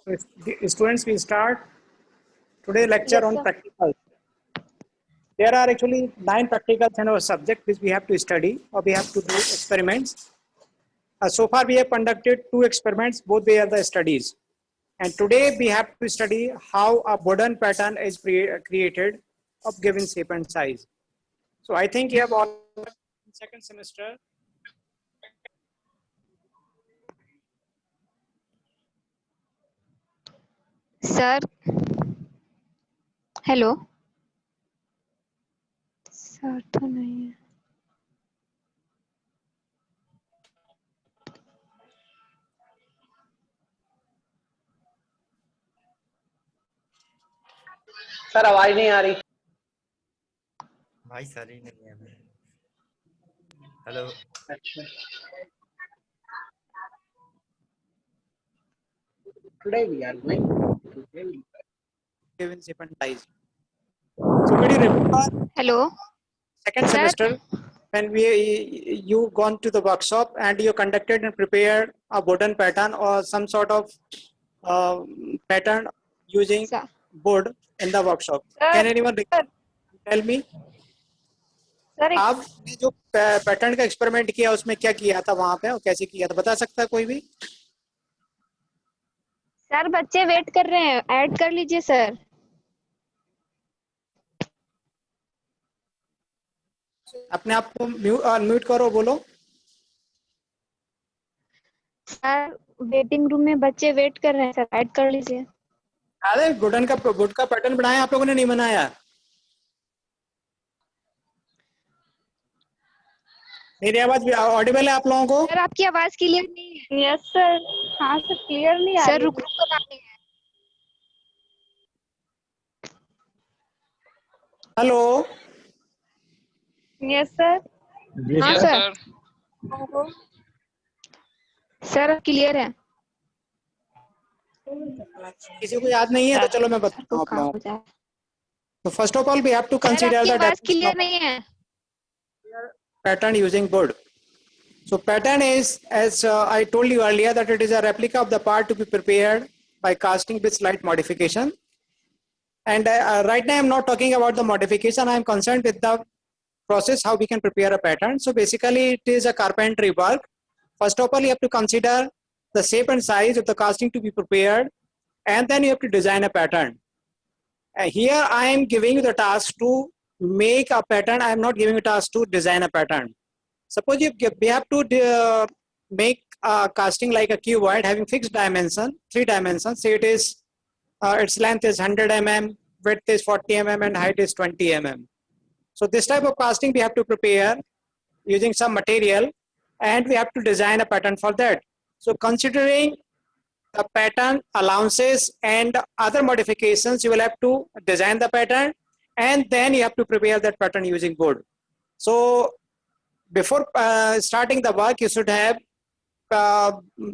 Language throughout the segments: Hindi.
Students, we start today lecture Yes, on sir. practicals. There are actually 9 practicals in our subject which we have to study or we have to do experiments. So far we have conducted 2 experiments, both they are the studies. And today we have to study how a Bourdon pattern is created of given shape and size. So I think you have all in second semester. Sir hello sir तो नहीं है सर आवाज नहीं आ रही भाई सर ही नहीं है। हेलो अच्छा today we are going to tell you Given shape and size. So could you remember hello second Sir. semester when you gone to the workshop and you conducted and prepared a Bourdon pattern or some sort of pattern using Sir. board in the workshop? Sir. Can anyone tell me? Sir आपने जो पैटर्न का एक्सपेरिमेंट किया उसमें क्या किया था वहां पे और कैसे किया था बता सकता है कोई भी? सर बच्चे वेट कर रहे हैं ऐड कर लीजिए सर अपने आप को अनम्यूट करो बोलो सर वेटिंग रूम में बच्चे वेट कर रहे हैं सर ऐड कर लीजिए अरे बोर्ड का पैटर्न बनाया आप लोगों ने नहीं बनाया मेरी आवाज ऑडिबल है आप लोगों को सर आपकी आवाज क्लियर नहीं है यस सर हाँ सर क्लियर नहीं आ सर रही रुक रुक कर आनी है हेलो यस सर हाँ सर सर क्लियर है किसी को याद नहीं है तो चलो मैं बताता हूँ आप लोगों को तो first of all we have to sir consider आपकी द आवाज definition क्लियर of नहीं है pattern using board. So pattern is, as I told you earlier, that it is a replica of the part to be prepared by casting with slight modification. And right now I'm not talking about the modification. I'm concerned with the process how we can prepare a pattern. So basically it is a carpentry work. First of all, you have to consider the shape and size of the casting to be prepared, and then you have to design a pattern. Here I am giving you the task to make a pattern. I am not giving you a task to design a pattern. Suppose we have to make a casting like a cuboid having fixed dimension, 3 dimensions. Say it is its length is 100 mm, width is 40 mm, and height is 20 mm. So this type of casting we have to prepare using some material, and we have to design a pattern for that. So considering the pattern allowances and other modifications, you will have to design the pattern, and then you have to prepare that pattern using board. So before starting the work, you should have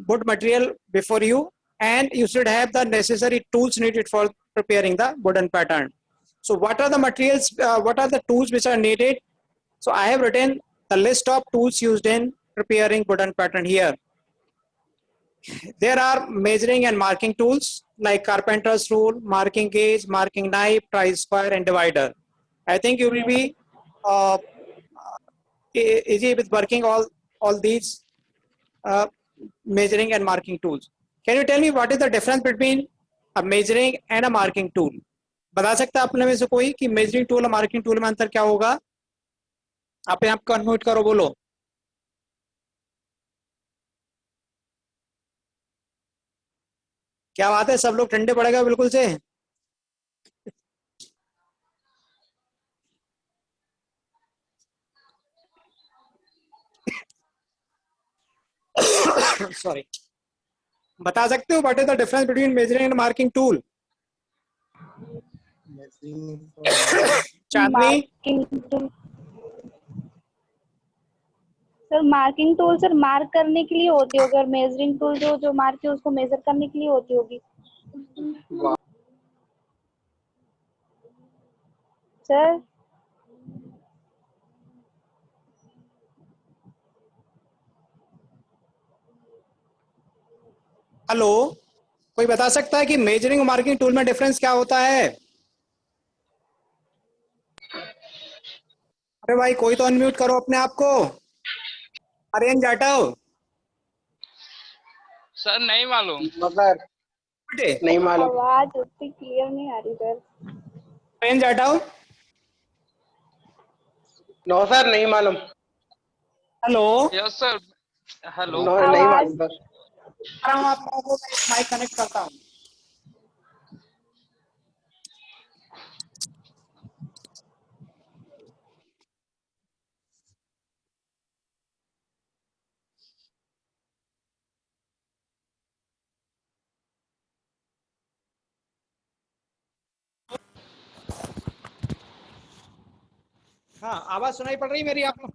board material before you, and you should have the necessary tools needed for preparing the Bourdon pattern. So what are the materials, what are the tools which are needed? So I have written the list of tools used in preparing Bourdon pattern here. There are measuring and marking tools like carpenter's rule, marking gauge, marking knife, tri-square, and divider. I think you will be easy with working all these measuring and marking tools. Can you tell me what is the difference between a measuring and a marking tool? बता सकता है अपने में से कोई कि measuring tool और marking tool में अंतर क्या होगा? आप यहाँ को अनम्यूट करो बोलो क्या बात है सब लोग ठंडे पड़ गए बिल्कुल से सॉरी बता सकते हो what is the difference between measuring and marking tool Chandni sir marking tool sir mark करने के लिए होती होगी और मेजरिंग टूल जो मार्क है उसको मेजर करने के लिए होती होगी सर हेलो कोई बता सकता है कि मेजरिंग और मार्किंग टूल में डिफरेंस क्या होता है? अरे भाई कोई तो अनम्यूट करो अपने आप को। आर्यन जाटव। सर नहीं मालूम। मगर बेटे, नहीं मालूम। आवाज उतनी क्लियर नहीं आ रही sir. Aryan Jatav. No sir, नहीं मालूम। Hello. Yes sir. Hello. No, नहीं आवाज मालूम सर। आ रहा हूँ आप लोगों को, मैं माइक कनेक्ट करता हूँ। हाँ, आवाज सुनाई पड़ रही मेरी आप लोग?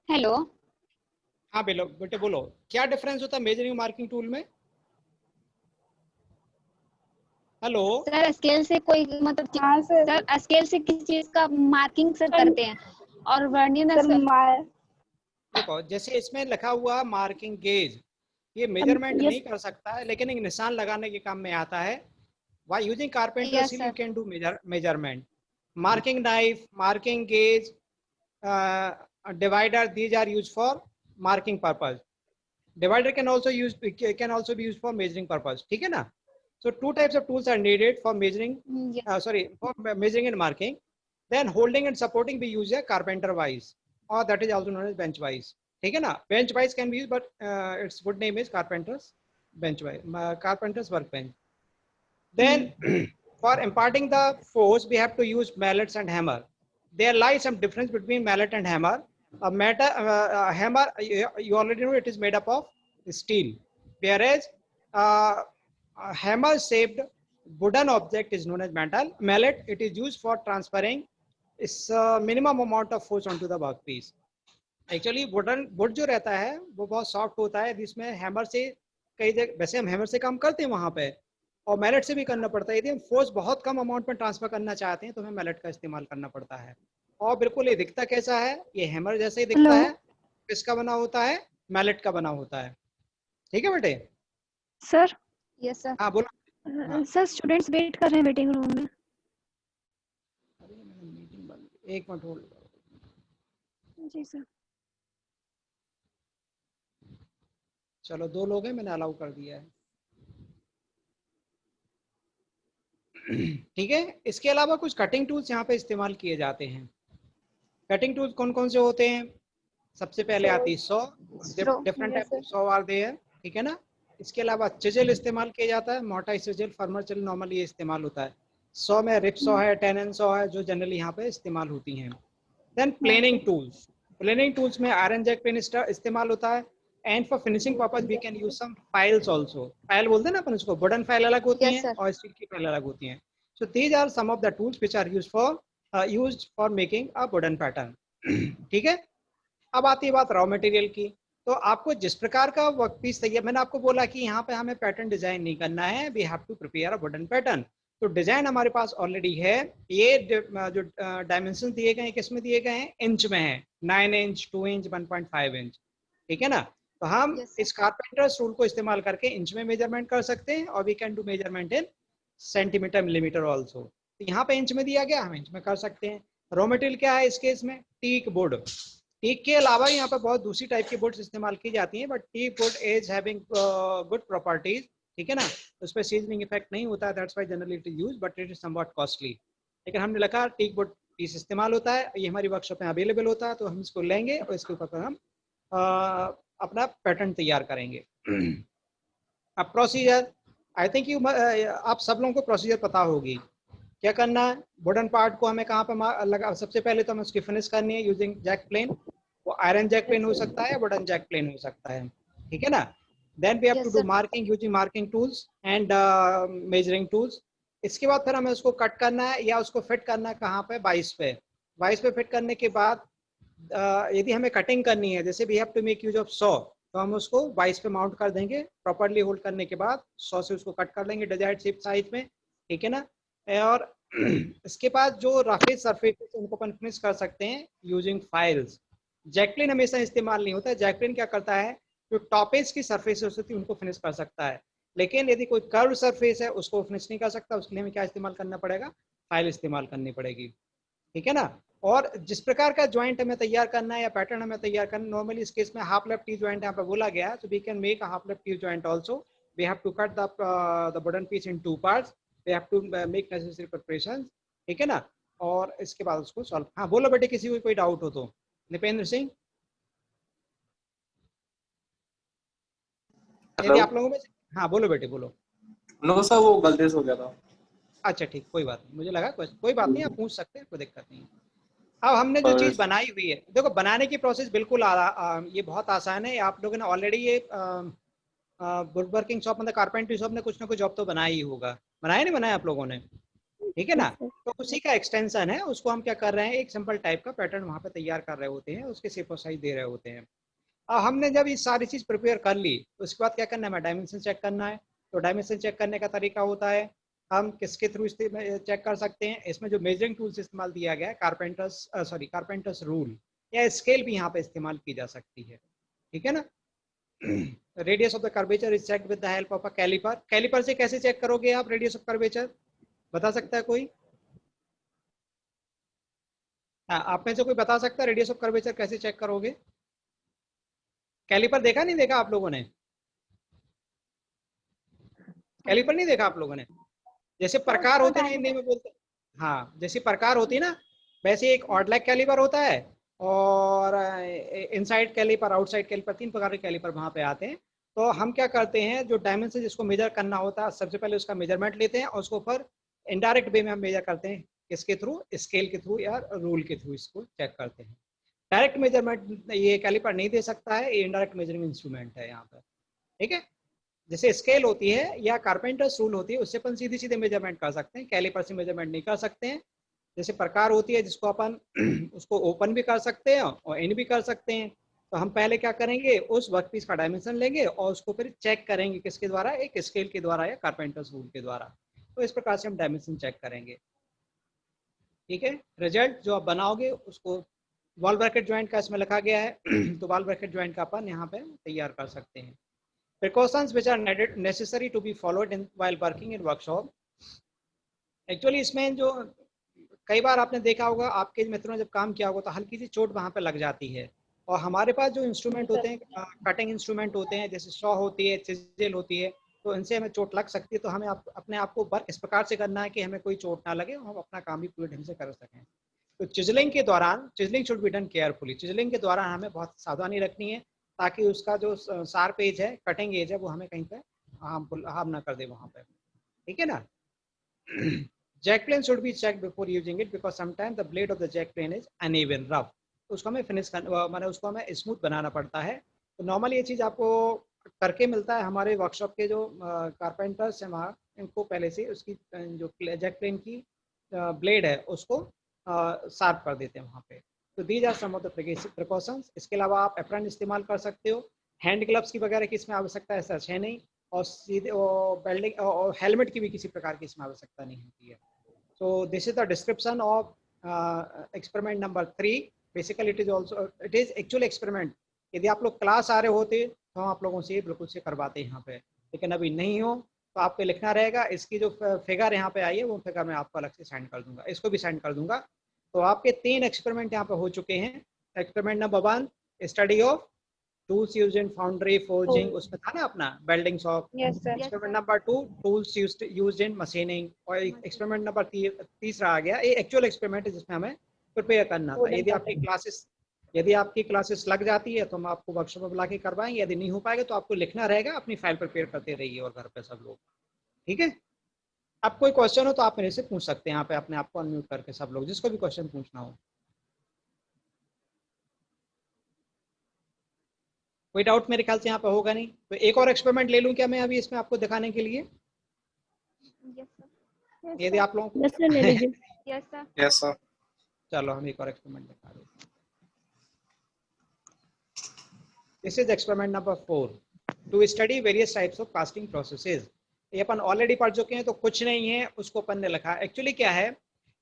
हेलो। हाँ बेलो बेटे बोलो, क्या डिफरेंस होता है मेजरिंग मार्किंग टूल में? हेलो। सर स्केल से कोई मतलब हाँ सर। सर स्केल से किसी चीज का मार्किंग सर करते हैं और वर्नियर सर मार देखो जैसे इसमें लिखा हुआ मार्किंग गेज, ये मेजरमेंट यस नहीं कर सकता है लेकिन एक निशान लगाने के काम में आता है। While using carpenter yes seal, you sir. can do measurement. Marking knife, marking gauge, uh, divider. These are used for marking purpose. Divider can also be used for measuring purpose. ठीक है ना? So two types of tools are needed for measuring. For measuring and marking. Then holding and supporting we use a carpenter vise, or that is also known as bench vise. ठीक है ना? Bench vise can be used, but its good name is carpenter's bench vise, carpenter's workbench. Then for imparting the force, we have to use mallets and hammer. There lies some difference between mallet and hammer. A hammer, you already know it is made up of steel, whereas a hammer shaped wooden object is known as metal. Mallet, it is used for transferring is minimum amount of force onto the workpiece. Actually would जो रहता है वो बहुत सॉफ्ट होता है, जिसमें हैमर से कई जगह, वैसे हम हैमर से काम करते हैं वहां पे, और मैलेट से भी करना पड़ता है। यदि हम फोर्स बहुत कम अमाउंट में ट्रांसफर करना चाहते हैं तो हमें मैलेट का इस्तेमाल करना पड़ता है। और बिल्कुल ये दिखता कैसा है? ये हैमर जैसे ही दिखता हेलो है। किसका बना होता है? मैलेट का बना होता है। ठीक है बेटे? सर। Yes sir. हाँ बोलो। हाँ सर स्टूडेंट्स वेट कर रहे हैं वेटिंग रूम में। मीटिंग बंद, एक मिनट होल्ड करो। जी सर। चलो 2 लोग हैं, मैंने अलाउ कर दिया है। ठीक है, इसके अलावा कुछ कटिंग टूल्स यहाँ पे इस्तेमाल किए जाते हैं। कटिंग टूल्स कौन कौन से होते हैं? सबसे पहले आती है saw. Different yes type sir. Of saw are there. ठीक है ना? इसके अलावा चिजल इस्तेमाल किया जाता है, मोटा चिजल, फर्मर चिजल, नॉर्मली ये इस्तेमाल होता है। सॉ में रिप सॉ है, 10N सॉ है, जो जनरली यहाँ पे इस्तेमाल होती हैं। Then planing tools. Planing tools में आयरन जैक पेन इस्तेमाल होता है। And for finishing purpose we can use some files also. File बोलते हैं ना अपन उसको, वुडन फाइल अलग होती यस हैं सर। और स्टील की फाइल अलग होती हैं। So these are some of the tools which are used for making a wooden pattern. ठीक है? अब आती है बात रॉ मटेरियल की। तो आपको जिस प्रकार का वर्क पीस चाहिए, मैंने आपको बोला कि यहाँ पे हमें पैटर्न डिजाइन नहीं करना है, we have to prepare a wooden pattern. तो डिजाइन हमारे पास ऑलरेडी है। ये जो डायमेंशन दिए गए हैं किस में दिए गए हैं? इंच में है। 9 इंच, 2 इंच, 1.5 इंच। ठीक है ना? तो हम यस सर। इस कारपेंटर रूल को इस्तेमाल करके इंच में मेजरमेंट कर सकते हैं, और we can do measurement in centimetre, millimetre also. तो यहाँ पे इंच में दिया गया, हम इंच में कर सकते हैं। रॉ मटेरियल क्या है इस केस में? Teak wood. टीक के अलावा यहाँ पर बहुत दूसरी टाइप की वुड्स इस्तेमाल की जाती हैं, but teak wood is having good properties. ठीक है ना? उस पर सीजनिंग इफेक्ट नहीं होता है, that's why generally it is used, but it is somewhat costly. लेकिन हमने लिखा टीक वुड पीस इस्तेमाल होता है, ये हमारी वर्कशॉप में अवेलेबल होता है, तो हम इसको लेंगे और इसके ऊपर हम अपना पैटर्न तैयार करेंगे। अब प्रोसीजर, आई थिंक यू आप सब लोगों को प्रोसीजर पता होगी। क्या करना है? वुडन पार्ट को हमें कहाँ पर लगा? सबसे पहले तो हमें उसकी फिनिश करनी है यूजिंग जैक प्लेन। वो आयरन जैक प्लेन हो सकता है, वुडन जैक प्लेन हो सकता है। ठीक है ना? Then we have to yes do sir. Marking using marking tools and measuring tools. इसके बाद फिर हमें उसको कट करना है या उसको फिट करना है कहाँ पे? वाइस पे। वाइस पे फिट करने के बाद यदि हमें कटिंग करनी है, जैसे we have to make use of saw, तो हम उसको वाइस पे माउंट कर देंगे। प्रॉपर्ली होल्ड करने के बाद सॉ से उसको कट कर लेंगे डिजायर्ड शेप साइज में। ठीक है ना? और इसके बाद जो रफेज सरफेस उनको फिनिश कर सकते हैं यूजिंग फाइल्स। जैकलिन हमेशा इस्तेमाल नहीं होता है। जैकलिन क्या करता है? जो टॉप एज की सरफेस होती है उनको फिनिश कर सकता है, लेकिन यदि कोई कर्व सरफेस है उसको फिनिश नहीं कर सकता, उसके लिए हमें क्या इस्तेमाल करना पड़ेगा, फाइल इस्तेमाल करनी पड़ेगी, ठीक है ना। और जिस प्रकार का ज्वाइंट हमें तैयार करना है या पैटर्न हमें तैयार करना है, नॉर्मली इस केस में हाफ लेफ्ट टी ज्वाइंट यहाँ पे बोला गया है, तो we can make a half lap T joint also. We have to cut the wooden piece in 2 parts, we have to make necessary preparations, ठीक है ना। और इसके बाद उसको सॉल्व, हाँ बोलो बेटे किसी को कोई डाउट हो तो। निपेंद्र सिंह, यदि आप लोगों में, हाँ बोलो बेटे बोलो। नो सर, वो गलती से हो गया था। अच्छा ठीक, कोई बात नहीं, मुझे लगा कोई बात नहीं, आप पूछ सकते हैं, कोई दिक्कत नहीं। अब हमने जो चीज़ बनाई हुई है, देखो बनाने की प्रोसेस बिल्कुल ये बहुत आसान है। आप लोगों ने ऑलरेडी ये वुड वर्किंग शॉप मतलब कारपेंट्री शॉप ने कुछ ना कुछ जॉब तो बनाया ही होगा, बनाया नहीं बनाया आप लोगों ने, ठीक है ना। तो उसी का एक्सटेंशन है, उसको हम क्या कर रहे हैं, एक सिंपल टाइप का पैटर्न वहाँ पे तैयार कर रहे होते हैं, उसके शेप और साइज दे रहे होते हैं। अब हमने जब ये सारी चीज़ प्रिपेयर कर ली, उसके बाद क्या करना है, डायमेंशन चेक करना है। तो डायमेंशन चेक करने का तरीका होता है, हम किसके थ्रू चेक कर सकते हैं, इसमें जो मेजरिंग टूल्स इस्तेमाल दिया गया है, कारपेंटर्स रूल या स्केल भी यहाँ पे इस्तेमाल की जा सकती है, ठीक है ना। Radius of the curvature is checked with the help of a caliper. Caliper से कैसे चेक करोगे आप रेडियस ऑफ कर्वेचर, बता सकता है कोई? हाँ, आप में से कोई बता सकता है रेडियस ऑफ कर्वेचर कैसे चेक करोगे? कैलिपर देखा नहीं देखा आप लोगों ने? कैलिपर नहीं देखा आप लोगों ने? जैसे प्रकार होते हैं ना हिंदी में बोलते हैं, हाँ जैसे प्रकार होती है ना, वैसे एक ऑडलैक कैलिपर होता है और इनसाइड कैलिपर, आउटसाइड कैलिपर, 3 प्रकार के कैलिपर वहाँ पे आते हैं। तो हम क्या करते हैं, जो डायमेंशन जिसको मेजर करना होता है, सबसे पहले उसका मेजरमेंट लेते हैं और उसको फिर इनडायरेक्ट वे में हम मेजर करते हैं, किसके थ्रू, स्केल के थ्रू या रूल के थ्रू इसको चेक करते हैं। डायरेक्ट मेजरमेंट ये कैलिपर नहीं दे सकता है, ये इनडायरेक्ट मेजरिंग इंस्ट्रूमेंट है यहाँ पर, ठीक है। जैसे स्केल होती है या कारपेंटर्स रूल होती है, उससे अपन सीधे सीधे मेजरमेंट कर सकते हैं, कैलिपर से मेजरमेंट नहीं कर सकते हैं। जैसे प्रकार होती है जिसको अपन उसको ओपन भी कर सकते हैं और इन भी कर सकते हैं। तो हम पहले क्या करेंगे, उस वर्कपीस का डायमेंशन लेंगे और उसको फिर चेक करेंगे किसके द्वारा, एक स्केल के द्वारा या कारपेंटर्स रूल के द्वारा। तो इस प्रकार से हम डायमेंशन चेक करेंगे, ठीक है। रिजल्ट जो आप बनाओगे उसको वॉल ब्रैकेट ज्वाइंट का इसमें लिखा गया है तो वॉल ब्रैकेट ज्वाइंट का अपन यहाँ पे तैयार कर सकते हैं। Precautions which are necessary to be followed in while working in workshop. Actually इसमें जो कई बार आपने देखा होगा, आपके मित्रों ने जब काम किया होगा तो हल्की सी चोट वहाँ पे लग जाती है। और हमारे पास जो इंस्ट्रूमेंट होते हैं, कटिंग इंस्ट्रूमेंट होते हैं, जैसे सॉ होती है, चिजेल होती है, तो इनसे हमें चोट लग सकती है। तो हमें अपने आप को वर्क इस प्रकार से करना है कि हमें कोई चोट ना लगे और हम अपना काम भी पूरे ढंग से कर सकें। तो चिजलिंग के दौरान, चिजलिंग शुड बी डन केयरफुली, चिजलिंग के दौरान हमें बहुत सावधानी रखनी है ताकि उसका जो शार्प एज है, कटिंग एज है, वो हमें कहीं पे हार्म ना कर दे वहाँ पे, ठीक है ना। Jack plane should be check before using it because sometime the blade of the jack plane is uneven rough. उसको हमें फिनिश कर, माने उसको हमें स्मूथ बनाना पड़ता है। तो नॉर्मली ये चीज़ आपको करके मिलता है, हमारे वर्कशॉप के जो कारपेंटर्स हैं वहाँ, इनको पहले से उसकी जो जैक प्लेन की ब्लेड है उसको शार्प कर देते हैं वहाँ पे। तो these are some of the precautions. इसके अलावा आप एप्रन इस्तेमाल कर सकते हो, हैंड ग्लव्स की वगैरह की इसमें आवश्यकता ऐसा है नहीं, और सीधे बेल्डिंग और हेलमेट की भी किसी प्रकार की इसमें आवश्यकता नहीं होती है। So this is the description of experiment number 3। Basically it is actual experiment. यदि आप लोग क्लास आ रहे होते तो हम आप लोगों से बिल्कुल से करवाते हैं यहाँ पे, लेकिन अभी नहीं हो तो आपको लिखना रहेगा। इसकी जो फिगर यहाँ पे आई है वो फिगर मैं आपको अलग से सेंड कर दूंगा, इसको भी सेंड कर दूंगा। तो आपके 3 एक्सपेरिमेंट यहाँ पे हो चुके हैं। Experiment number 1 study of tools used in foundry forging, उसमें था ना अपना welding shop. Experiment number 2 tools used in machining, और एक्सपेरिमेंट नंबर 3 आ गया, ये एक्चुअल एक्सपेरिमेंट है जिसमें हमें प्रिपेयर करना था। यदि आपकी क्लासेस लग जाती है तो हम आपको वर्कशॉप में बुला के करवाएंगे, यदि नहीं हो पाएगा तो आपको लिखना रहेगा, अपनी फाइल प्रिपेयर करते रहिए और घर पे सब लोग, ठीक है। अब कोई क्वेश्चन हो तो आप मेरे से पूछ सकते हैं यहाँ पे, अपने आप को अनम्यूट करके सब लोग, जिसको भी क्वेश्चन पूछना हो। कोई डाउट मेरे ख्याल से यहाँ पे होगा नहीं। तो एक और एक्सपेरिमेंट ले लूँ क्या मैं अभी इसमें आपको दिखाने के लिए? यदि आप लोग यस सर। चलो हम एक और एक्सपेरिमेंट दिखा देते हैं। This is experiment number 4 to study various types of casting processes. ये अपन ऑलरेडी पढ़ चुके हैं तो कुछ नहीं है, उसको अपन ने लिखा। एक्चुअली क्या है,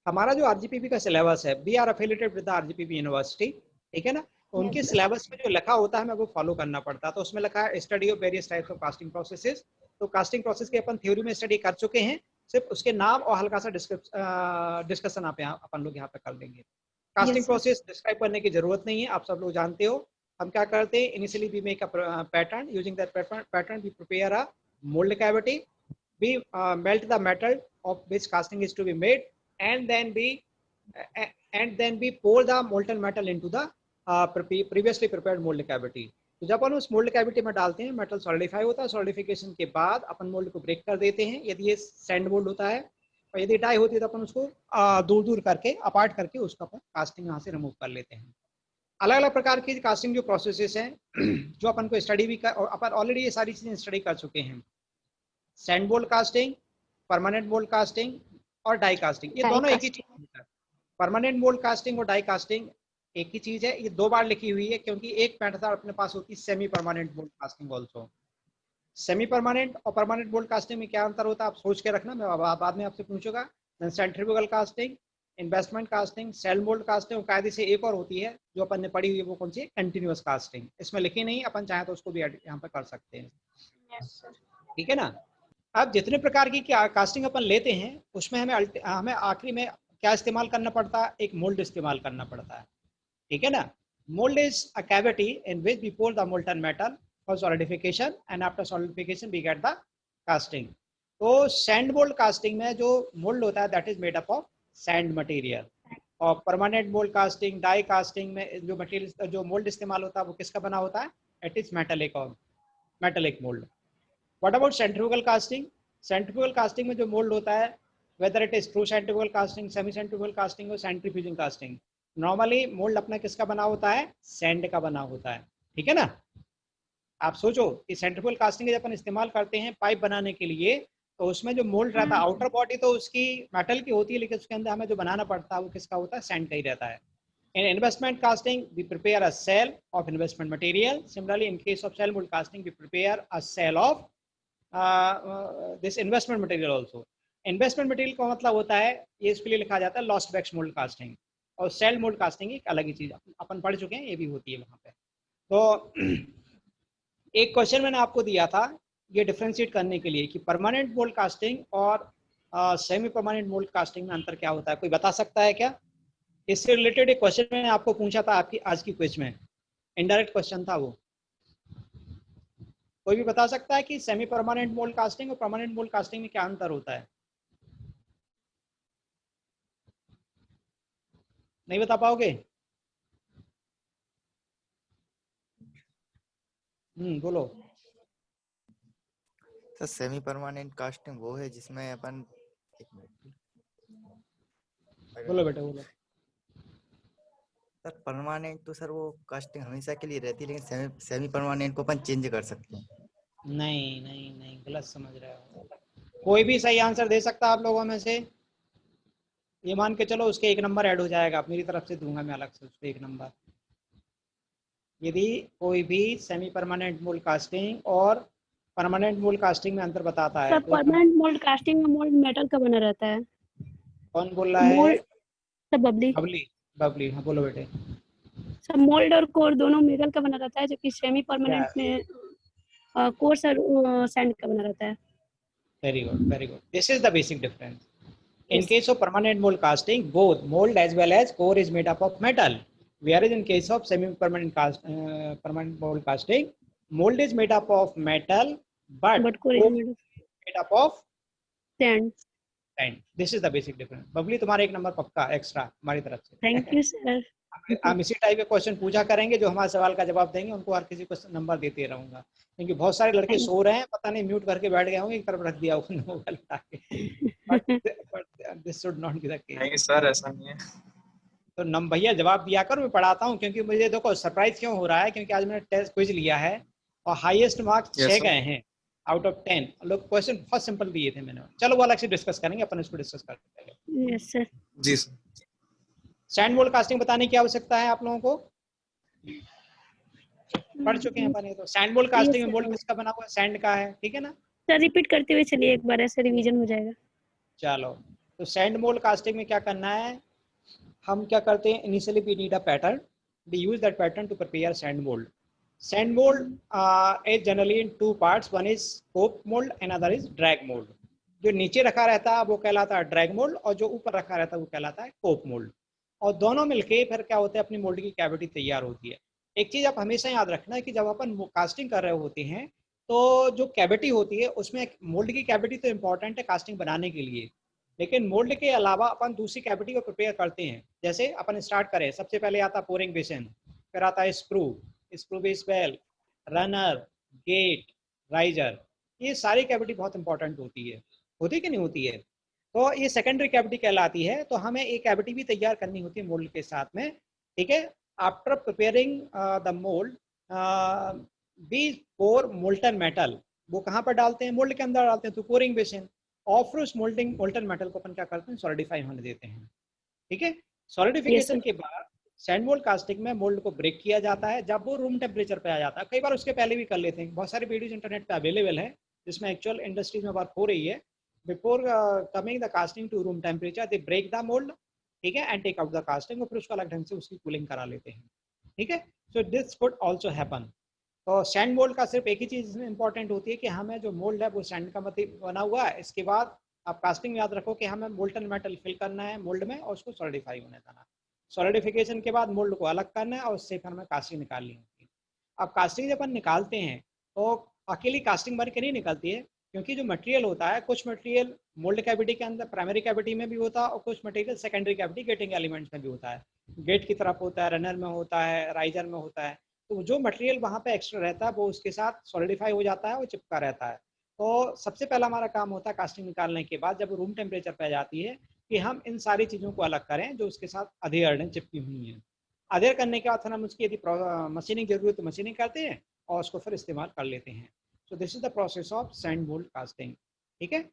हमारा जो आरजीपीवी का सिलेबस है, we are affiliated with the RGPV university, ठीक है ना। उनके सिलेबस में जो लिखा होता है हमें वो फॉलो करना पड़ता है। तो उसमें लिखा है study of various types of casting processes. तो कास्टिंग प्रोसेस के अपन थ्योरी में स्टडी कर चुके हैं, सिर्फ उसके नाम और हल्का सा डिस्कशन अपन लोग यहाँ पे कर लेंगे। कास्टिंग प्रोसेस डिस्क्राइब करने की जरूरत नहीं है, आप सब लोग जानते हो। हम क्या करते हैं, initially we make a pattern, using that pattern we prepare a mould cavity, we melt the metal of which casting is to be made, and then we pour the molten metal into the previously prepared mold cavity। तो जब अपन उस मोल्ड कैविटी में डालते हैं, मेटल सॉलिडिफाई होता है। सॉलिडिफिकेशन के बाद अपन मोल्ड को ब्रेक कर देते हैं, यदि ये सैंड मोल्ड होता है, और यदि डाई होती है तो अपन उसको दूर दूर करके अपार्ट करके उसका अपन कास्टिंग यहाँ से रिमूव कर लेते हैं। अलग अलग प्रकार की कास्टिंग जो प्रोसेसेस हैं जो अपन को स्टडी भी कर, और अपन ऑलरेडी ये सारी चीजें स्टडी कर चुके हैं। Sand mould casting, permanent mould casting और डाई कास्टिंग, ये दोनों एक ही चीज है। परमानेंट मोल्ड कास्टिंग और डाई कास्टिंग एक ही चीज है। ये दो बार लिखी हुई है क्योंकि एक मेथड अपने पास होती है semi permanent mould casting also. Semi permanent और परमानेंट मोल्ड कास्टिंग में क्या अंतर होता है आप सोच के रखना, मैं बाद में आपसे पूछूंगा। Centrifugal casting, investment casting, shell mould casting, कायदे से एक और होती है जो अपन ने पढ़ी हुई है, वो कौन सी है, कंटिन्यूअस कास्टिंग। इसमें लिखी नहीं, अपन चाहे तो उसको भी यहाँ पे कर सकते हैं। ठीक है ना। अब जितने प्रकार की कास्टिंग अपन लेते हैं उसमें हमें आखिरी में क्या इस्तेमाल करना पड़ता है, एक मोल्ड इस्तेमाल करना पड़ता है। ठीक है ना। Mould is a cavity in which we pour the molten metal for solidification and after solidification we get the casting। तो सैंड मोल्ड कास्टिंग में जो मोल्ड होता है that is made up of sand material, और permanent mould casting, die casting में जो मटेरियल जो मोल्ड इस्तेमाल होता है वो किसका बना होता है, it is metallic mould. What about centrifugal casting? Centrifugal casting में जो मोल्ड होता है, whether it is true centrifugal casting, semi centrifugal casting और centrifuging casting, नॉर्मली मोल्ड अपना किसका बना होता है, सैंड का बना होता है। ठीक है ना। आप सोचो कि सेंट्रीफ्यूगल कास्टिंग जब अपन इस्तेमाल करते हैं पाइप बनाने के लिए, तो उसमें जो मोल्ड रहता है आउटर बॉडी तो उसकी मेटल की होती है, लेकिन उसके अंदर हमें जो बनाना पड़ता है वो किसका होता है, सैंड का ही रहता है। In investment casting, we prepare a cell of investment material. Similarly, in case of cell mold casting, we prepare a cell of this investment material also। investment material का मतलब होता है, ये इसके लिए लिखा जाता है लॉस्ट वैक्स मोल्ड कास्टिंग, और सेल मोल्ड कास्टिंग एक अलग ही चीज अपन पढ़ चुके हैं, ये भी होती है वहाँ पे। तो एक क्वेश्चन मैंने आपको दिया था ये डिफरेंशिएट करने के लिए कि परमानेंट मोल्ड कास्टिंग और सेमी परमानेंट मोल्ड कास्टिंग में अंतर क्या होता है, कोई बता सकता है क्या? इससे रिलेटेड एक क्वेश्चन मैंने आपको पूछा था आपकी आज की क्विज में, इनडायरेक्ट क्वेश्चन था वो। कोई भी बता सकता है कि सेमी परमानेंट मोल्ड कास्टिंग और परमानेंट मोल्ड कास्टिंग में क्या अंतर होता है? नहीं बता पाओगे? बोलो। सर सेमी परमानेंट कास्टिंग वो है जिसमें अपन, एक मिनट, बोलो बेटा बोलो। सर परमानेंट तो सर वो कास्टिंग हमेशा के लिए रहती है, लेकिन सेमी परमानेंट को अपन चेंज कर सकते हैं। नहीं नहीं नहीं, गलत समझ रहे हो। कोई भी सही आंसर दे सकता है आप लोगों में से? ये मान के चलो उसके 1 नंबर ऐड हो जाएगा, मेरी तरफ से दूंगा मैं अलग से उसको 1 नंबर। यदि कोई भी सेमी परमानेंट मोल्ड कास्टिंग और परमानेंट मोल्ड कास्टिंग में अंतर बताता है तो परमानेंट मोल्ड कास्टिंग में मोल्ड मेटल का बना रहता है। कौन बोल रहा है? बबली। बबली हाँ बोलो बेटे। सब मोल्ड और कोर दोनों मेटल का बना रहता है, जबकि सेमी परमानेंट में कोर सैंड का बना रहता है। Very good, this is the basic difference. In case of permanent mold casting, both mold as well as core is made up of metal. Whereas in case of permanent mold casting, mold is made up of metal, but core is made up of sand. This is the basic difference. Babli तुम्हारा 1 नंबर पक्का एक्स्ट्रा हमारी तरफ से। Thank you sir. हम इसी टाइप के क्वेश्चन पूछा करेंगे, जो हमारे सवाल का जवाब देंगे उनको हर किसी को नंबर देते रहूंगा, क्योंकि बहुत सारे लड़के सो रहे हैं, पता नहीं म्यूट करके बैठ गए होंगे, एक तरफ रख दिया होगा मोबाइल उठा के। This should not be the case. नहीं सर ऐसा नहीं है। तो भैया जवाब दिया कर, मैं पढ़ाता हूँ, क्योंकि मुझे देखो सरप्राइज क्यों हो रहा है, क्योंकि आज मैंने टेस्ट क्विज लिया है और हाईएस्ट मार्क्स 6 गए हैं आउट ऑफ 10। लोग क्वेश्चन बहुत सिंपल दिए थे मैंने। चलो वो अलग से डिस्कस करेंगे, अपन इसको डिस्कस करते हैं। Yes sir. जी सर। सैंड मोल्ड कास्टिंग बताने की आवश्यकता है आप लोगों को? पढ़ चुके हैं अपन ये तो। सैंड मोल्ड कास्टिंग में मोल्ड किसका बना हुआ है? सैंड का है। ठीक है ना सर, रिपीट करते हुए चलिए एक बार, ऐसे रिवीजन हो जाएगा। चलो, तो सैंड मोल्ड कास्टिंग में क्या करना है, हम क्या करते हैं, initially we need a pattern. we use that pattern to prepare sand mold. Sand mold is generally in two parts. One is cope mold and other is drag mold. जो नीचे रखा रहता है वो कहलाता है ड्रैग मोल्ड और जो ऊपर रखा रहता है वो कहलाता है कोप मोल्ड। और दोनों मिलके फिर क्या होता है, अपनी मोल्ड की कैविटी तैयार होती है। एक चीज आप हमेशा याद रखना है कि जब अपन कास्टिंग कर रहे होते हैं तो जो कैविटी होती है उसमें मोल्ड की कैविटी तो इम्पोर्टेंट है कास्टिंग बनाने के लिए, लेकिन मोल्ड के अलावा अपन दूसरी कैविटी को प्रिपेयर करते हैं। जैसे अपन स्टार्ट करें, सबसे पहले आता है पोरिंग बेसिन, फिर आता है sprue base well, runner, gate, riser. ये सारी कैविटी बहुत इंपॉर्टेंट होती है कि नहीं होती है? तो ये सेकेंडरी कैविटी कहलाती है। तो हमें एक कैविटी भी तैयार करनी होती है मोल्ड के साथ में, ठीक है। After preparing the mould we pour molten metal, वो कहाँ पर डालते हैं? मोल्ड के अंदर डालते हैं, तो पोरिंग बेसिन। और फिर उस मोल्टन मेटल को अपन क्या करते हैं? सॉलिडिफाई होने देते हैं, ठीक है। सॉलिडिफिकेशन के बाद सैंड मोल्ड कास्टिंग में मोल्ड को ब्रेक किया जाता है जब वो रूम टेम्परेचर पे आ जाता है। कई बार उसके पहले भी कर लेते हैं, बहुत सारे वीडियोज इंटरनेट पे अवेलेबल है जिसमें एक्चुअल इंडस्ट्रीज में वर्क हो रही है। Before coming the casting to room temperature they break the mould, ठीक है, and take out the casting, और फिर उसको अलग ढंग से उसकी कूलिंग करा लेते हैं, ठीक है। So this could also happen. तो सैंड मोल्ड का सिर्फ एक ही चीज इसमें इंपॉर्टेंट होती है कि हमें जो मोल्ड है वो सैंड का मतलब बना हुआ है। इसके बाद आप कास्टिंग याद रखो कि हमें मोल्टन मेटल फिल करना है मोल्ड में और उसको सॉलिडिफाई होने देना। सॉलिडिफिकेशन के बाद मोल्ड को अलग करना है और उससे फिर हमें कास्टिंग निकालनी होती है। अब कास्टिंग जब अपन निकालते हैं तो अकेली कास्टिंग बन के नहीं निकलती है, क्योंकि जो मटेरियल होता है, कुछ मटेरियल मोल्ड कैविटी के अंदर प्राइमरी कैविटी में भी होता है और कुछ material secondary cavity getting elements में भी होता है। गेट की तरफ होता है, रनर में होता है, राइजर में होता है। तो जो मटेरियल वहाँ पे एक्स्ट्रा रहता है वो उसके साथ सॉलिडिफाई हो जाता है और चिपका रहता है। तो सबसे पहला हमारा काम होता है कास्टिंग निकालने के बाद जब रूम टेम्परेचर पे जाती है कि हम इन सारी चीज़ों को अलग करें जो उसके साथ अधेड़ चिपकी हुई हैं। अधेड़ करने के बाद फिर हम उसकी यदि मशीनिंग जरूरी है तो मशीनिंग करते हैं और उसको फिर इस्तेमाल कर लेते हैं। सो this is the process of sand mould casting, ठीक है।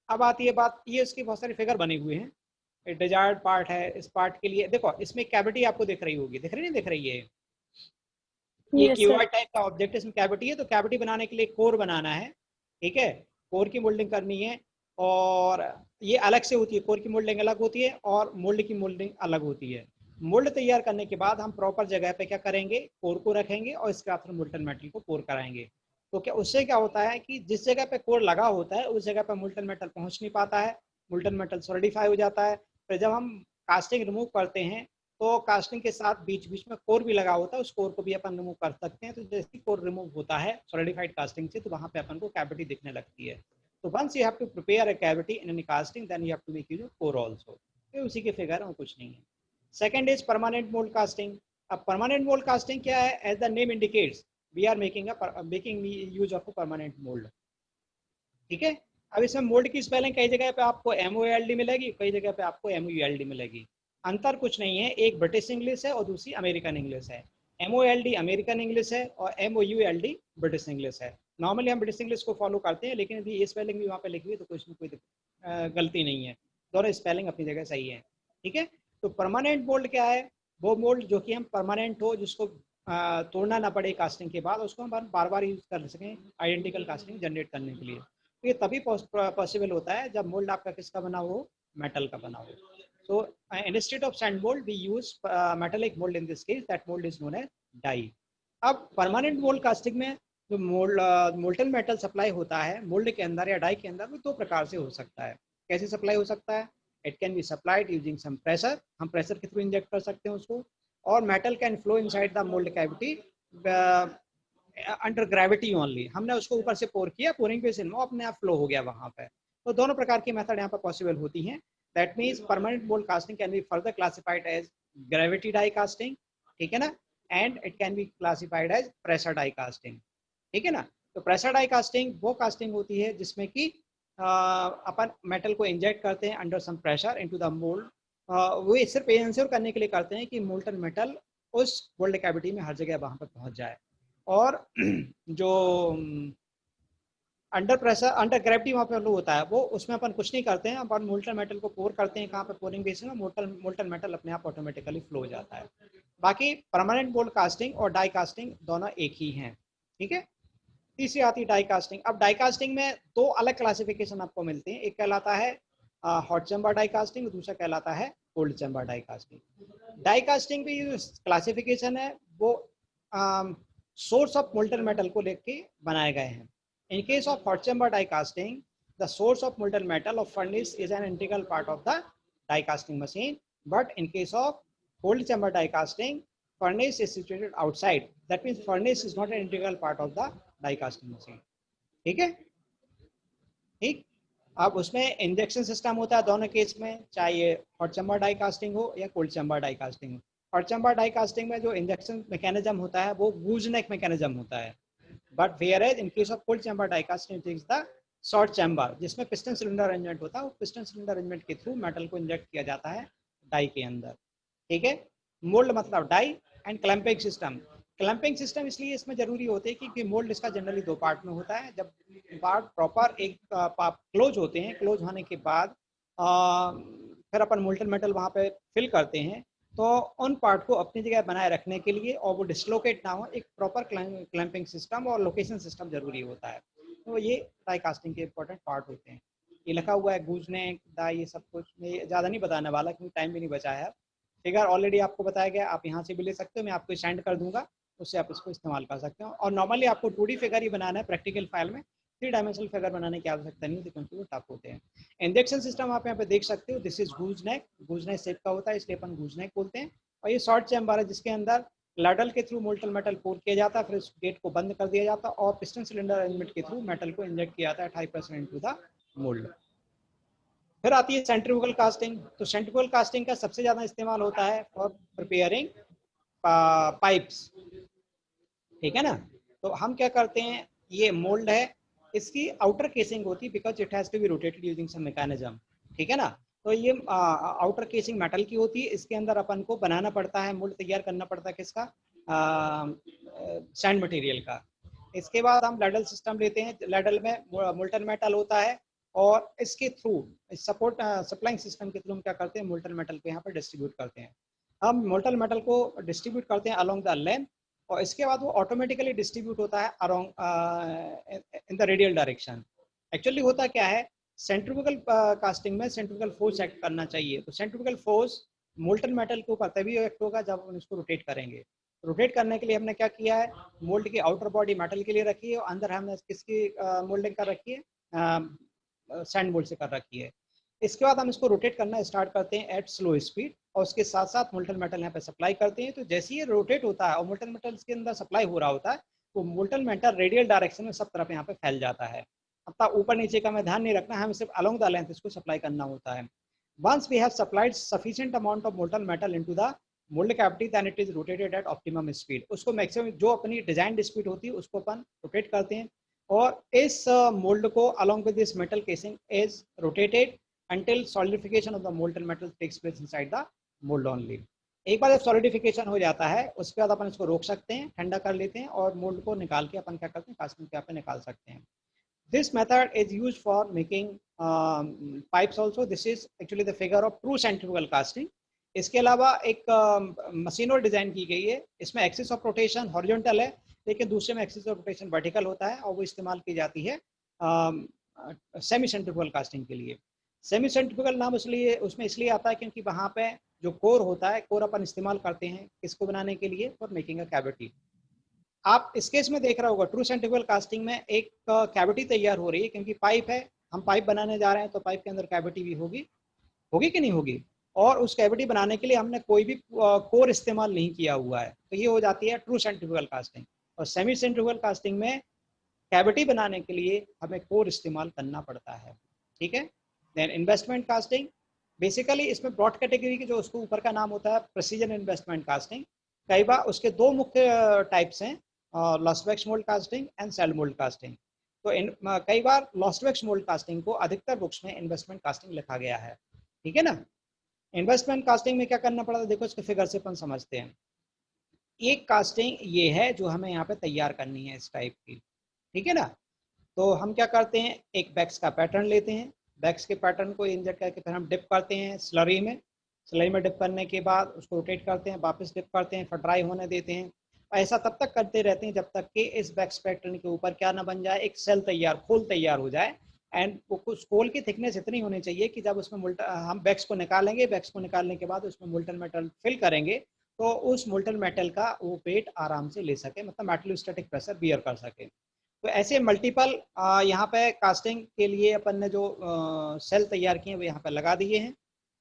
अब आती है बात, ये इसकी बहुत सारी फिगर बने हुए हैं। डिजायर्ड पार्ट है, इस पार्ट के लिए देखो इसमें कैविटी आपको दिख रही होगी, दिख रही नहीं दिख रही है? ये क्यूबॉइड टाइप का ऑब्जेक्ट इसमें कैविटी है। तो कैविटी बनाने के लिए कोर बनाना है, ठीक है। कोर की मोल्डिंग करनी है और ये अलग से होती है, कोर की मोल्डिंग अलग होती है और मोल्ड की मोल्डिंग अलग होती है। मोल्ड तैयार करने के बाद हम प्रॉपर जगह पे क्या करेंगे? कोर को रखेंगे और इसके बाद मोल्टन मेटल को कोर कराएंगे। तो क्या उससे क्या होता है कि जिस जगह पे कोर लगा होता है उस जगह पे मोल्टन मेटल पहुंच नहीं पाता है, मोल्टन मेटल सॉलिडिफाई हो जाता है। फिर जब हम कास्टिंग रिमूव करते हैं तो कास्टिंग के साथ बीच बीच में कोर भी लगा होता है, उस कोर को भी अपन रिमूव कर सकते हैं। तो जैसे कोर रिमूव होता है सॉलिडिफाइड कास्टिंग से तो वहाँ पे अपन को कैविटी दिखने लगती है। तो once you have to prepare a cavity in any casting then you have to make use of core also. ये उसी के फिगर और कुछ नहीं है। Second is permanent mould casting. अब परमानेंट मोल्ड कास्टिंग क्या है? As the name indicates we are making use of a permanent mould, ठीक है। अब इसमें मोल्ड की स्पेलिंग कई जगह पे आपको MOLD मिलेगी, कई जगह पे आपको MULD मिलेगी। अंतर कुछ नहीं है, एक ब्रिटिश इंग्लिश है और दूसरी अमेरिकन इंग्लिश है। MOLD अमेरिकन इंग्लिश है और MOULD ब्रिटिश इंग्लिश है। नॉर्मली हम ब्रिटिश इंग्लिश को फॉलो करते हैं, लेकिन यदि ये स्पेलिंग भी वहाँ पे लिखी हुई तो कुछ में कोई गलती नहीं है, दोनों स्पेलिंग अपनी जगह सही है, ठीक है। तो परमानेंट मोल्ड क्या है? वो मोल्ड जो कि हम परमानेंट हो, जिसको तोड़ना ना पड़े कास्टिंग के बाद, उसको हम बार बार यूज कर सकें आइडेंटिकल कास्टिंग जनरेट करने के लिए। तो ये तभी पॉसिबल होता है जब मोल्ड आपका किसका बना हो? मेटल का बना हो। So instead of sand mold, we use metallic mold in this case. That mold is known as die. अब permanent mold casting में जो मोल्टन मेटल सप्लाई होता है मोल्ड के अंदर या डाई के अंदर, वो दो प्रकार से हो सकता है। कैसे सप्लाई हो सकता है? It can be supplied using some pressure. हम प्रेशर के थ्रू इंजेक्ट कर सकते हैं उसको, और metal can flow inside the mould cavity under gravity only. हमने उसको ऊपर से पोर किया, पोरिंग बेसिन में अपने आप फ्लो हो गया वहाँ पे। तो दोनों प्रकार की मेथड यहाँ पर पॉसिबल होती हैं। That means permanent mold casting can be further classified as gravity die casting, ठीक है ना, and it can be classified as pressure die casting, ठीक है ना। तो pressure die casting वो casting होती है जिसमें कि अपन मेटल को इंजेक्ट करते हैं under some pressure into the mould. वो सिर्फ इंश्योर करने के लिए करते हैं कि मोल्टन मेटल उस मोल्ड कैविटी में हर जगह वहाँ पर पहुँच जाए। और जो अंडर प्रेशर अंडर ग्रेविटी वहाँ पे होता है वो, उसमें अपन कुछ नहीं करते हैं, अपन मोल्टन मेटल को पोर करते हैं कहाँ पे? पोरिंग बेसिन में। मोल्टन मेटल अपने आप ऑटोमेटिकली फ्लो हो जाता है। बाकी परमानेंट मोल्ड कास्टिंग और डाई कास्टिंग दोनों एक ही हैं, ठीक है। तीसरी आती है डाई कास्टिंग। अब डाई कास्टिंग में दो अलग क्लासिफिकेशन आपको मिलते हैं, एक कहलाता है हॉट चैम्बर डाई कास्टिंग, दूसरा कहलाता है cold chamber die casting. Die casting की जो क्लासिफिकेशन है वो सोर्स ऑफ मोल्टन मेटल को लेके बनाए गए हैं. In case of hot chamber die casting, the source of molten metal of furnace is an integral part of the die casting machine. But in case of cold chamber die casting, furnace is situated outside. That means furnace is not an integral part of the die casting machine. ठीक है? ठीक. अब उसमें इंजेक्शन सिस्टम होता है दोनों केस में, चाहे ये हॉट चैम्बर डाई कास्टिंग हो या कोल्ड चैम्बर डाई कास्टिंग हो. हॉट चैम्बर डाई कास्टिंग में जो इंजेक्शन मैकेनिज्म होता है वो गूजनेक मैकेनिज्म होता है. But whereas in case of cold chamber die casting, it is the short chamber, जिसमें पिस्टन सिलेंडर अरेंजमेंट होता है. वो पिस्टन सिलेंडर अरेंजमेंट के थ्रू मेटल को इंजेक्ट किया जाता है डाई के अंदर. ठीक है. मोल्ड मतलब die and clamping system. Clamping system इसलिए इसमें जरूरी होते हैं क्योंकि मोल्ड इसका जनरली 2 पार्ट में होता है. जब पार्ट प्रॉपर एक क्लोज होते हैं, क्लोज होने के बाद फिर अपन मोल्टन मेटल वहाँ पे फिल करते हैं, तो उन पार्ट को अपनी जगह बनाए रखने के लिए और वो डिसलोकेट ना हो, एक प्रॉपर क्लैंपिंग सिस्टम और लोकेशन सिस्टम जरूरी होता है. तो ये डाई कास्टिंग के इंपॉर्टेंट पार्ट होते हैं. ये लिखा हुआ है गूजनेक डाई, ये सब कुछ मैं ज़्यादा नहीं बताने वाला क्योंकि टाइम भी नहीं बचा है. फिगर ऑलरेडी आपको बताया गया, आप यहाँ से भी ले सकते हो, मैं आपको सेंड कर दूंगा, उससे आप इसको इस्तेमाल कर सकते हो. और नॉर्मली आपको 2D फिगर ही बनाना है प्रैक्टिकल फाइल में, 3 डायमेंशनल फिगर बनाने की आवश्यकता नहीं होती क्योंकि वो टफ होते हैं. इंजेक्शन सिस्टम आप यहाँ पे देख सकते हो. This is gooseneck. Gooseneck shape का होता है इसलिए अपन गूजनेक बोलते हैं. और ये शॉर्ट चैम्बर है जिसके अंदर लैडल के थ्रू मोल्टन मेटल पोर किया जाता है, फिर उस गेट को बंद कर दिया जाता है और पिस्टन सिलेंडर अरेंजमेंट के थ्रू मेटल को इंजेक्ट किया जाता है 28% इनटू द मोल्ड. फिर आती है सेंट्रीफ्यूगल कास्टिंग. तो सेंट्रीफ्यूगल कास्टिंग का सबसे ज्यादा इस्तेमाल होता है फॉर प्रिपेयरिंग पाइप्स. ठीक है ना. तो हम क्या करते हैं, ये मोल्ड है, इसकी आउटर केसिंग होती है because it has to be rotated using some mechanism. ठीक है ना. तो ये आउटर केसिंग मेटल की होती है, इसके अंदर अपन को बनाना पड़ता है, मोल्ड तैयार करना पड़ता है किसका, सैंड मटेरियल का. इसके बाद हम लैडल सिस्टम लेते हैं. लैडल में मोल्टन मेटल होता है और इसके थ्रू सपोर्ट सप्लाइंग सिस्टम के थ्रू हम क्या करते हैं, मोल्टन मेटल को यहाँ पर डिस्ट्रीब्यूट करते हैं. हम मोल्टन मेटल को डिस्ट्रीब्यूट करते हैं अलोंग द लेंथ और इसके बाद वो ऑटोमेटिकली डिस्ट्रीब्यूट होता है around in the radial direction. Actually होता क्या है, सेंट्रीफ्यूगल कास्टिंग में सेंट्रीफ्यूगल फोर्स एक्ट करना चाहिए. तो सेंट्रीफ्यूगल फोर्स मोल्टन मेटल के ऊपर तभी एक्ट होगा जब हम इसको रोटेट करेंगे. रोटेट करने के लिए हमने क्या किया है, मोल्ड की आउटर बॉडी मेटल के लिए रखी है और अंदर हमने किसकी मोल्डिंग कर रखी है, सैंड मोल्ड से कर रखी है. इसके बाद हम इसको रोटेट करना स्टार्ट करते हैं एट स्लो स्पीड और उसके साथ साथ मोल्टन मेटल यहाँ पे सप्लाई करते हैं. तो जैसे ये रोटेट होता है और मोल्टन मेटल के अंदर सप्लाई हो रहा होता है तो मोल्टन मेटल रेडियल डायरेक्शन में सब तरफ यहाँ पे फैल जाता है. अब ऊपर नीचे का हमें ध्यान नहीं रखना, हमें सिर्फ अलोंग द लेंथ इसको सप्लाई करना होता है. Once we have supplied sufficient amount of molten metal into the mould cavity then it is rotated at optimum speed. उसको मैक्सिमम जो अपनी डिजाइन स्पीड होती है उसको अपन रोटेट करते हैं और इस मोल्ड को along with this metal casing is rotated until solidification of the molten metal takes place inside the mold only. एक बार जब सॉलिडिफिकेशन हो जाता है उसके बाद अपन इसको रोक सकते हैं, ठंडा कर लेते हैं और मोल्ड को निकाल के अपन क्या करते हैं, कास्टिंग के यहाँ पे निकाल सकते हैं. This method is used for making pipes also. This is actually the figure of true centrifugal casting. इसके अलावा एक मशीन और डिजाइन की गई है, इसमें एक्सिस ऑफ रोटेशन हॉरिजॉन्टल है लेकिन दूसरे में एक्सिस ऑफ रोटेशन वर्टिकल होता है और वो इस्तेमाल की जाती है सेमी सेंट्रीफ्यूगल कास्टिंग के लिए. सेमी सेंट्रीफ्यूगल नाम इसलिए उसमें इसलिए आता है क्योंकि वहाँ पे जो कोर होता है, कोर अपन इस्तेमाल करते हैं किसको बनाने के लिए, फॉर मेकिंग अ कैविटी. आप इस केस में देख रहा होगा ट्रू सेंट्रीफ्यूगल कास्टिंग में एक कैविटी तैयार हो रही है क्योंकि पाइप है, हम पाइप बनाने जा रहे हैं तो पाइप के अंदर कैविटी भी होगी कि नहीं होगी. और उस कैविटी बनाने के लिए हमने कोई भी कोर इस्तेमाल नहीं किया हुआ है. तो ये हो जाती है ट्रू सेंट्रीफ्यूगल कास्टिंग. और सेमी सेंट्रीफ्यूगल कास्टिंग में कैविटी बनाने के लिए हमें कोर इस्तेमाल करना पड़ता है. ठीक है. देन इन्वेस्टमेंट कास्टिंग, बेसिकली इसमें ब्रॉड कैटेगरी के जो उसको ऊपर का नाम होता है प्रिसीजन इन्वेस्टमेंट कास्टिंग. कई बार उसके 2 मुख्य टाइप्स हैं, lost wax mould casting and shell mould casting. तो कई बार लॉसवेक्स मोल्ड कास्टिंग को अधिकतर बुक्स में इन्वेस्टमेंट कास्टिंग लिखा गया है. ठीक है ना. इन्वेस्टमेंट कास्टिंग में क्या करना पड़ता है, देखो इसके फिगर से अपन समझते हैं. एक कास्टिंग ये है जो हमें यहाँ पे तैयार करनी है इस टाइप की. ठीक है ना. तो हम क्या करते हैं, एक बैक्स का पैटर्न लेते हैं, बैक्स के पैटर्न को इंजेक्ट करके फिर हम डिप करते हैं स्लरी में. स्लरी में डिप करने के बाद उसको रोटेट करते हैं, वापस डिप करते हैं, फिर ड्राई होने देते हैं. ऐसा तब तक करते रहते हैं जब तक कि इस बैक्स पैटर्न के ऊपर क्या ना बन जाए, एक सेल तैयार, खोल तैयार हो जाए एंड उस कोल की थिकनेस इतनी होनी चाहिए कि जब उसमें हम वैक्स को निकालेंगे, वैक्स को निकालने के बाद उसमें मोल्टन मेटल फिल करेंगे तो उस मोल्टन मेटल का वो वेट आराम से ले सके, मतलब मेटलोस्टैटिक प्रेशर बियर कर सके। तो ऐसे मल्टीपल यहाँ पे कास्टिंग के लिए अपन ने जो सेल तैयार किए वो यहाँ पे लगा दिए हैं।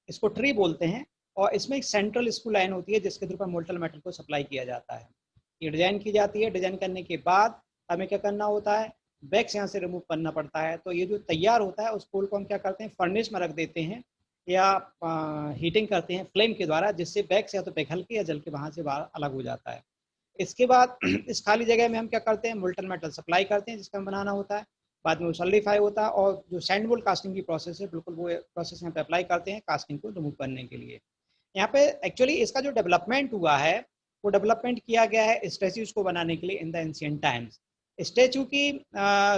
इसको ट्री बोलते हैं और इसमें एक सेंट्रल स्क्रू लाइन होती है जिसके थ्रू पर मोल्टन मेटल को सप्लाई किया जाता है। ये डिजाइन की जाती है। डिजाइन करने के बाद हमें क्या करना होता है, वैक्स यहाँ से रिमूव करना पड़ता है। तो ये जो तैयार होता है उस कोल को हम क्या करते हैं, फर्नेस में रख देते हैं या हीटिंग करते हैं फ्लेम के द्वारा, जिससे वैक्स या तो पिघल के या जल के वहाँ से बाहर अलग हो जाता है। इसके बाद इस खाली जगह में हम क्या करते हैं, मोल्टन मेटल सप्लाई करते हैं जिसका बनाना होता है। बाद में वो सॉलिडिफाई होता है और जो सैंड मोल्ड कास्टिंग की प्रोसेस है बिल्कुल वो प्रोसेस यहाँ पे अप्लाई करते हैं कास्टिंग को रिमूव करने के लिए। यहाँ पे एक्चुअली इसका जो डेवलपमेंट हुआ है वो डेवलपमेंट किया गया है स्टैच्यूज को बनाने के लिए in the ancient times. Statue की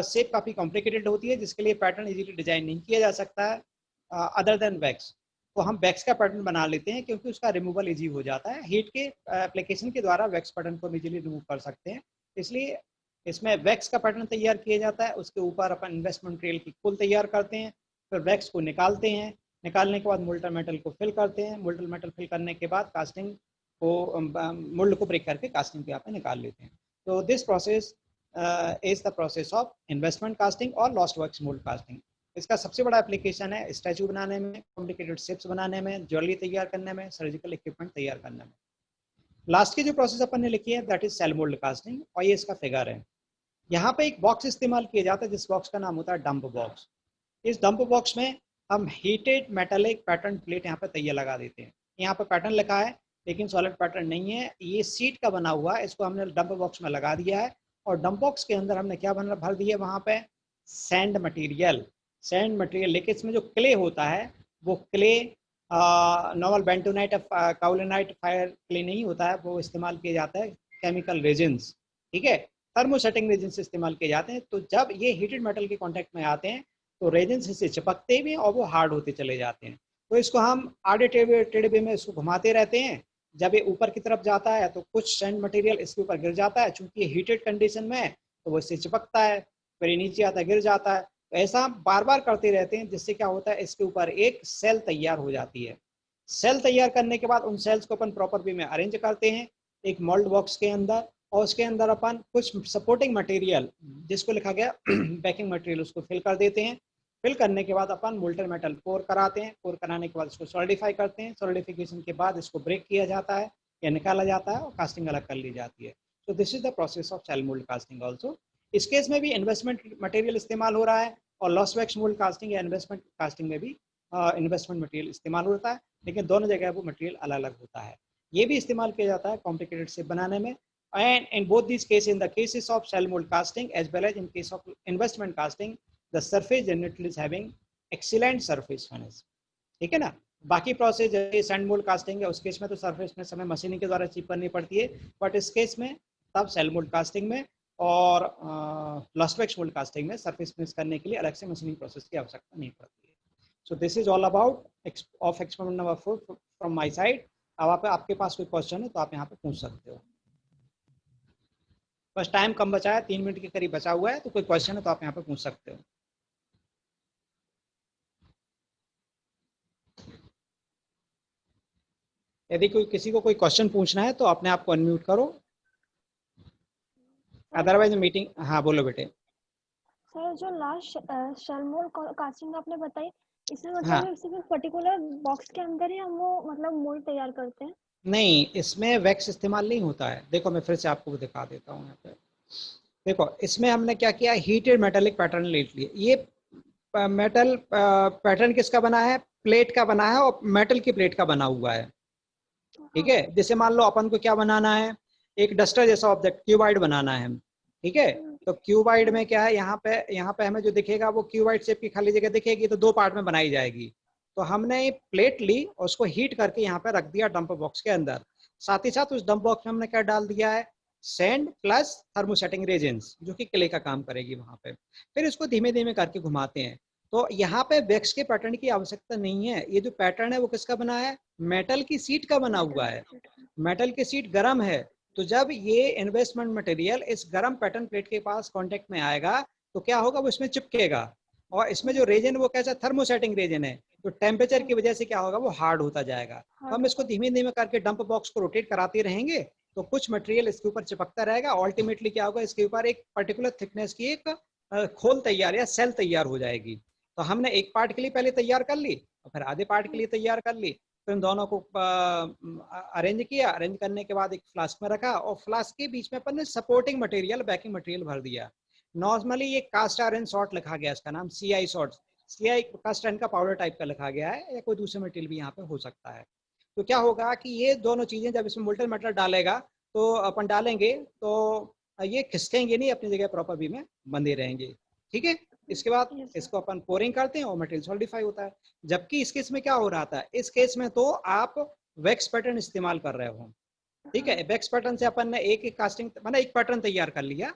शेप काफ़ी कॉम्प्लिकेटेड होती है जिसके लिए पैटर्न इजीली डिजाइन नहीं किया जा सकता है अदर देन वैक्स। तो हम वैक्स का पैटर्न बना लेते हैं क्योंकि उसका रिमूवल इजी हो जाता है। हीट के एप्लीकेशन के द्वारा वैक्स पैटर्न को इजीली रिमूव कर सकते हैं, इसलिए इसमें वैक्स का पैटर्न तैयार किया जाता है। उसके ऊपर अपन इन्वेस्टमेंट मटेरियल की कुल तैयार करते हैं, फिर वैक्स को निकालते हैं। निकालने के बाद मोल्टन मेटल को फिल करते हैं। मोल्टन मेटल फिल करने के बाद कास्टिंग को मोल्ड को ब्रेक करके कास्टिंग पे यहाँ पे निकाल लेते हैं। तो this process is the process of investment casting और लॉस्ट वैक्स मोल्ड कास्टिंग। इसका सबसे बड़ा एप्लीकेशन है स्टैचू बनाने में, कॉम्प्लिकेटेड शेप्स बनाने में, ज्वेलरी तैयार करने में, सर्जिकल इक्विपमेंट तैयार करने में। लास्ट की जो प्रोसेस अपन ने लिखी है that is shell mould casting और ये इसका फिगर है। यहाँ पे एक बॉक्स इस्तेमाल किया जाता है जिस बॉक्स का नाम होता है डंप बॉक्स। इस डंप बॉक्स में हम हीटेड मेटालिक पैटर्न प्लेट यहाँ पे तैयार लगा देते हैं। यहाँ पे पैटर्न लिखा है लेकिन सॉलिड पैटर्न नहीं है, ये सीट का बना हुआ है। इसको हमने डंप बॉक्स में लगा दिया है और डंप बॉक्स के अंदर हमने क्या भर दिया, वहाँ पे सैंड मटेरियल। सैंड मटेरियल लेकिन इसमें जो क्ले होता है वो clay normal bentonite kaolinite fire clay नहीं होता है, वो इस्तेमाल किया जाता है केमिकल रेजिन्स, ठीक है, थर्मोसेटिंग रेजिन्स इस्तेमाल किए जाते हैं। तो जब ये हीटेड मेटल के कांटेक्ट में आते हैं तो रेजिन्स इससे चिपकते भी और वो हार्ड होते चले जाते हैं। तो इसको हम आड़े टेढ़े वे में इसको घुमाते रहते हैं। जब ये ऊपर की तरफ जाता है तो कुछ सैंड मटेरियल इसके ऊपर गिर जाता है, चूंकि ये हीटेड कंडीशन में है तो वो इससे चिपकता है, फिर ये नीचे आता है गिर जाता है। तो ऐसा बार बार करते रहते हैं जिससे क्या होता है, इसके ऊपर एक सेल तैयार हो जाती है। सेल तैयार करने के बाद उन सेल्स को अपन प्रॉपर वे में अरेंज करते हैं एक मोल्ड बॉक्स के अंदर, और उसके अंदर अपन कुछ सपोर्टिंग मटेरियल जिसको लिखा गया बैकिंग मटेरियल उसको फिल कर देते हैं। फिल करने के बाद अपन मोल्टन मेटल पोर कराते हैं। पोर कराने के बाद इसको सॉलिडिफाई करते हैं। सॉलिडिफिकेशन के बाद इसको ब्रेक किया जाता है या निकाला जाता है और कास्टिंग अलग कर ली जाती है। So this is the process of shell mould casting also. इस केस में भी इन्वेस्टमेंट मटेरियल इस्तेमाल हो रहा है और लॉस्ट वैक्स मोल्ड कास्टिंग या इन्वेस्टमेंट कास्टिंग में भी इन्वेस्टमेंट मटेरियल इस्तेमाल होता है, लेकिन दोनों जगह वो मटेरियल अलग अलग होता है। ये भी इस्तेमाल किया जाता है कॉम्प्लिकेटेड शेप बनाने में। And in both these cases, in the cases of cell mold casting as well as in case of investment casting, the surface generally is having excellent surface finish, ठीक है ना। बाकी प्रोसेस जैसे सैंड मोल्ड कास्टिंग है उस केस में तो सरफेस में समय मशीनिंग के द्वारा अचीव करनी पड़ती है, बट इस केस में तब सेल मोल्ड कास्टिंग में और लॉस्ट वैक्स मोल्ड कास्टिंग में सरफेस फिनिश करने के लिए अलग से मशीनिंग प्रोसेस की आवश्यकता नहीं पड़ती है। So this is all about of experiment number 4 from my side. अब आपके पास कोई क्वेश्चन है तो आप यहाँ पे पूछ सकते हो। बस टाइम कम बचा है, 3 मिनट के करीब बचा हुआ है, तो कोई क्वेश्चन है तो आप यहाँ पे पूछ सकते हो। यदि किसी को कोई क्वेश्चन पूछना है तो अपने आप को अनम्यूट करो, अदरवाइज मीटिंग। हाँ बोलो बेटे। सर जो लास्ट सेल मोल्ड कास्टिंग आपने बताई इसमें मतलब हाँ। सिर्फ पर्टिकुलर बॉक्स के अंदर ही हम वो मतलब मोल्ड तैयार करते हैं? नहीं, इसमें वैक्स इस्तेमाल नहीं होता है। देखो मैं फिर से आपको दिखा देता हूँ यहाँ पे। देखो इसमें हमने क्या किया, हीटेड मेटालिक पैटर्न ले लिए। ये मेटल पैटर्न किसका बना है, प्लेट का बना है और मेटल की प्लेट का बना हुआ है, ठीक है। जैसे मान लो अपन को क्या बनाना है, एक डस्टर जैसा ऑब्जेक्ट क्यूबाइड बनाना है, ठीक है। तो क्यूबाइड में क्या है, यहाँ पे हमें जो दिखेगा वो क्यूबाइड शेप की खाली जगह दिखेगी, तो 2 पार्ट में बनाई जाएगी। तो हमने ये प्लेट ली और उसको हीट करके यहाँ पे रख दिया डंप बॉक्स के अंदर। साथ ही साथ उस डंप बॉक्स में हमने क्या डाल दिया है, सैंड प्लस थर्मोसेटिंग रेजिन्स जो कि क्ले का काम करेगी वहाँ पे। फिर इसको धीमे धीमे करके घुमाते हैं। तो यहाँ पे वैक्स के पैटर्न की आवश्यकता नहीं है। ये जो पैटर्न है वो किसका बना है, मेटल की सीट का बना हुआ है। मेटल की सीट गर्म है, तो जब ये इन्वेस्टमेंट मटेरियल इस गर्म पैटर्न प्लेट के पास कांटेक्ट में आएगा तो क्या होगा, वो इसमें चिपकेगा। और इसमें जो रेजन वो कैसा थर्मोसेटिंग रेजन है, तो टेम्परेचर की वजह से क्या होगा, वो हार्ड होता जाएगा। तो हम इसको धीमे धीमे करके डंप बॉक्स को रोटेट कराते रहेंगे तो कुछ मटेरियल इसके ऊपर चिपकता रहेगा। अल्टीमेटली क्या होगा, इसके ऊपर एक पर्टिकुलर थिकनेस की एक खोल तैयार या सेल तैयार हो जाएगी। तो हमने एक पार्ट के लिए पहले तैयार कर ली और फिर आधे पार्ट के लिए तैयार कर ली, फिर इन दोनों को अरेंज किया। अरेंज करने के बाद एक फ्लास्क में रखा और फ्लास्क के बीच में अपन ने सपोर्टिंग मटेरियल, बैकिंग मटेरियल भर दिया। नॉर्मली ये कास्ट आयरन सॉल्ट लिखा गया, इसका नाम CI salt, CI cast iron का पाउडर टाइप का लिखा गया है, या कोई दूसरे मटेरियल भी यहाँ पे हो सकता है। तो क्या होगा कि ये दोनों चीजें जब इसमें मोल्टन मेटल डालेगा तो अपन डालेंगे तो ये खिसकेंगे नहीं, अपनी जगह प्रॉपर वे में बंधे रहेंगे। ठीक है, इसके बाद इसको अपन पोरिंग करते हैं और मटेरियल सॉलिडिफाई होता है। जबकि इस केस में क्या हो रहा था, इस केस में तो आप वैक्स पैटर्न इस्तेमाल कर रहे हो। ठीक है, वैक्स पैटर्न से अपन ने एक कास्टिंग मतलब एक पैटर्न तैयार कर लिया।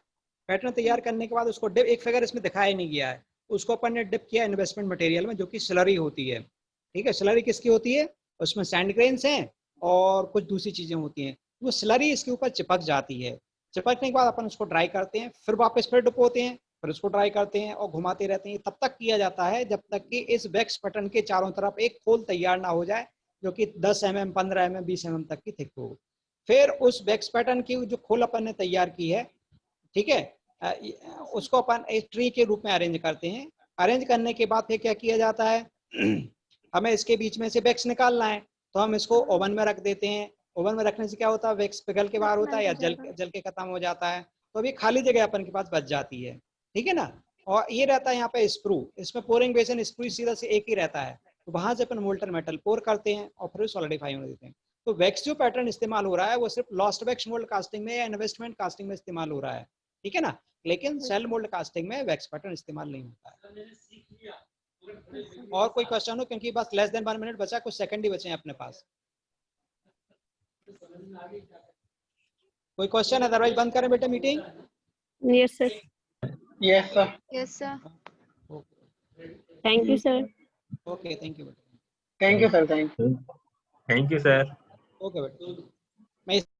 पैटर्न तैयार करने के बाद उसको डिप, एक फिगर इसमें दिखाया नहीं गया है, उसको अपन ने डिप किया इन्वेस्टमेंट मटेरियल में, जो कि स्लरी होती है। ठीक है, स्लरी किसकी होती है, उसमें सैंड ग्रेन्स हैं और कुछ दूसरी चीजें होती हैं। वो स्लरी इसके ऊपर चिपक जाती है। चिपकने के बाद अपन उसको ड्राई करते हैं, फिर वापस फिर डुबोते हैं, फिर उसको ड्राई करते हैं और घुमाते रहते हैं। तब तक किया जाता है जब तक कि इस वैक्स पैटर्न के चारों तरफ एक खोल तैयार ना हो जाए, जो कि 10 mm, 15 mm, 20 mm तक की थिक हो। फिर उस वैक्स पैटर्न की जो खोल अपन ने तैयार की है, ठीक है, उसको अपन एक ट्री के रूप में अरेंज करते हैं। अरेंज करने के बाद फिर क्या किया जाता है, हमें इसके बीच में से वैक्स निकालना है, तो हम इसको ओवन में रख देते हैं। ओवन में रखने से क्या होता है, वैक्स पिघल के बाहर होता है या जल के खत्म हो जाता है। तो अभी खाली जगह अपन के पास बच जाती है। ठीक है ना, और ये रहता है यहाँ पे स्क्रू, इसमें पोरिंग बेसिन स्क्रू सीधा से एक ही रहता है। तो वहां से अपन मोल्टन मेटल पोर करते हैं और फिर सॉलिडिफाई होने देते हैं। तो वैक्स जो पैटर्न इस्तेमाल हो रहा है वो सिर्फ लॉस्ट वैक्स मोल्ड कास्टिंग में या इन्वेस्टमेंट कास्टिंग में इस्तेमाल हो रहा है। ठीक है ना, लेकिन सेल मोल्ड कास्टिंग में वैक्स पैटर्न इस्तेमाल नहीं होता है। और कोई क्वेश्चन हो, क्योंकि बस लेस देन 1 मिनट बचा, कुछ सेकंड ही बचे हैं अपने पास। कोई क्वेश्चन, अदरवाइज बंद करें बेटा meeting. Yes sir. Yes sir. Yes sir. Thank you sir. Okay, thank you बेटा। Thank you sir, thank you. Thank you sir. Okay बेटा, मैं